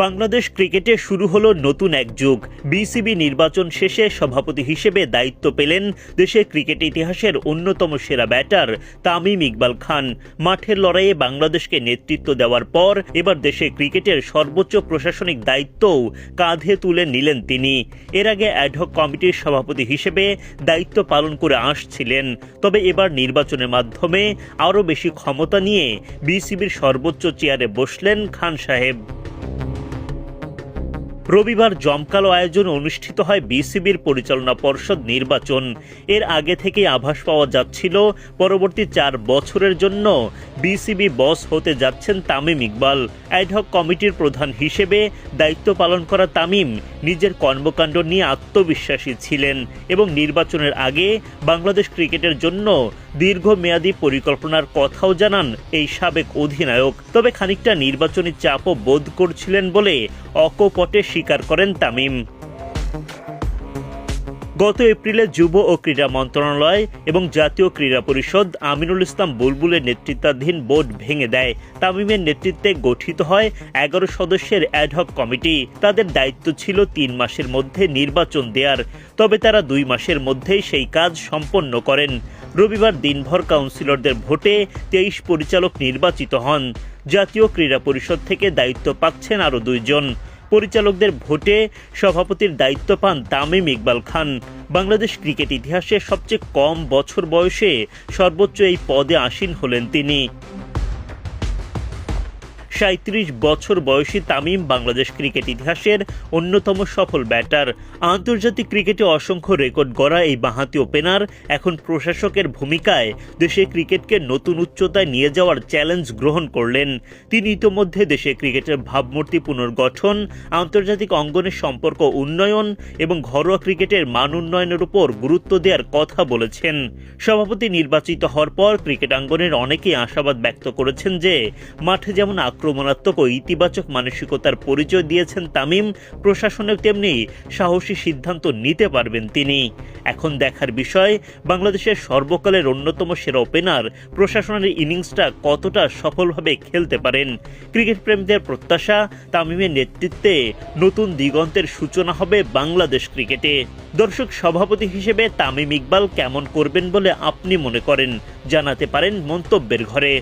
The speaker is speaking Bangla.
বাংলাদেশ ক্রিকেটে শুরু হলো নতুন এক যুগ। বিসিবি নির্বাচন শেষে সভাপতি হিসেবে দায়িত্ব পেলেন দেশের ক্রিকেট ইতিহাসের অন্যতম সেরা ব্যাটার তামিম ইকবাল খান। মাঠের লড়াইয়ে বাংলাদেশকে নেতৃত্ব দেওয়ার পর এবার দেশের ক্রিকেটের সর্বোচ্চ প্রশাসনিক দায়িত্বও কাঁধে তুলে নিলেন তিনি। এর আগে অ্যাডহক কমিটির সভাপতি হিসেবে দায়িত্ব পালন করে আসছিলেন, তবে এবার নির্বাচনের মাধ্যমে আরও বেশি ক্ষমতা নিয়ে বিসিবির সর্বোচ্চ চেয়ারে বসলেন খান সাহেব। রবিবার জমকালো আয়োজন অনুষ্ঠিত হয় বিসিবির পরিচালনা পর্ষদ নির্বাচন। এর আগে থেকেই আভাস পাওয়া যাচ্ছিল পরবর্তী 4 বছরের জন্য বিসিবি বস হতে যাচ্ছেন তামিম ইকবাল। অ্যাডহক কমিটির প্রধান হিসেবে দায়িত্ব পালন করা তামিম নিজের কর্মকাণ্ড নিয়ে আত্মবিশ্বাসী ছিলেন এবং নির্বাচনের আগে বাংলাদেশ ক্রিকেটের জন্য দীর্ঘমেয়াদী পরিকল্পনার কথাও জানান এই সাবেক অধিনায়ক। তবে খানিকটা নির্বাচনী চাপও বোধ করছিলেন বলে অকপটে স্বীকার করেন তামিম। গত এপ্রিলে যুব ও ক্রীড়া মন্ত্রণালয় এবং জাতীয় ক্রীড়া পরিষদ আমিনুল ইসলাম বুলবুলের নেতৃত্বাধীন বোর্ড ভেঙে দেয়। তামিমের নেতৃত্বে গঠিত হয় 11 সদস্যের অ্যাডহক কমিটি। তাদের দায়িত্ব ছিল 3 মাসের মধ্যে নির্বাচন দেওয়ার, তবে তারা 2 মাসের মধ্যেই সেই কাজ সম্পন্ন করেন। রবিবার দিনভর কাউন্সিলরদের ভোটে 23 পরিচালক নির্বাচিত হন। জাতীয় ক্রীড়া পরিষদ থেকে দায়িত্ব পাচ্ছেন আরও 2 জন। পরিচালকদের ভোটে সভাপতির দায়িত্ব পান তামিম ইকবাল খান। বাংলাদেশ ক্রিকেট ইতিহাসে সবচেয়ে কম বছর বয়সে সর্বোচ্চ এই পদে আসীন হলেন তিনি। 37 বছর বয়সী তামিম বাংলাদেশ ক্রিকেট ইতিহাসের অন্যতম সফল ব্যাটার। আন্তর্জাতিক ক্রিকেটে অসংখ্য রেকর্ড গড়া এই বাঁহাতি ওপেনার এখন প্রশাসকের ভূমিকায় দেশের ক্রিকেটকে নতুন উচ্চতায় নিয়ে যাওয়ার চ্যালেঞ্জ গ্রহণ করলেন। তিনি ইতোমধ্যে দেশের ক্রিকেটের ভাবমূর্তি পুনর্গঠন, আন্তর্জাতিক অঙ্গনে সম্পর্ক উন্নয়ন এবং ঘরোয়া ক্রিকেটের মান উন্নয়নের উপর গুরুত্ব দেওয়ার কথা বলেছেন। সভাপতি নির্বাচিত হওয়ার পর ক্রিকেট অঙ্গনের অনেকেই আশাবাদ ব্যক্ত করেছেন যে মাঠে যেমন আক্রমণাত্মক ও ইতিবাচক মানসিকতার পরিচয় দিয়েছেন তামিম, প্রশাসনেও তেমনি সাহসী সিদ্ধান্ত নিতে পারবেন তিনি। এখন দেখার বিষয় বাংলাদেশের সর্বকালের অন্যতম সেরা ওপেনার প্রশাসনের ইনিংসটা কতটা সফলভাবে খেলতে পারেন। ক্রিকেট প্রেমীদের প্রত্যাশা তামিমের নেতৃত্বে নতুন দিগন্তের সূচনা হবে বাংলাদেশ ক্রিকেটে। দর্শক, সভাপতি হিসেবে তামিম ইকবাল কেমন করবেন বলে আপনি মনে করেন? জানাতে পারেন মন্তব্যের ঘরে।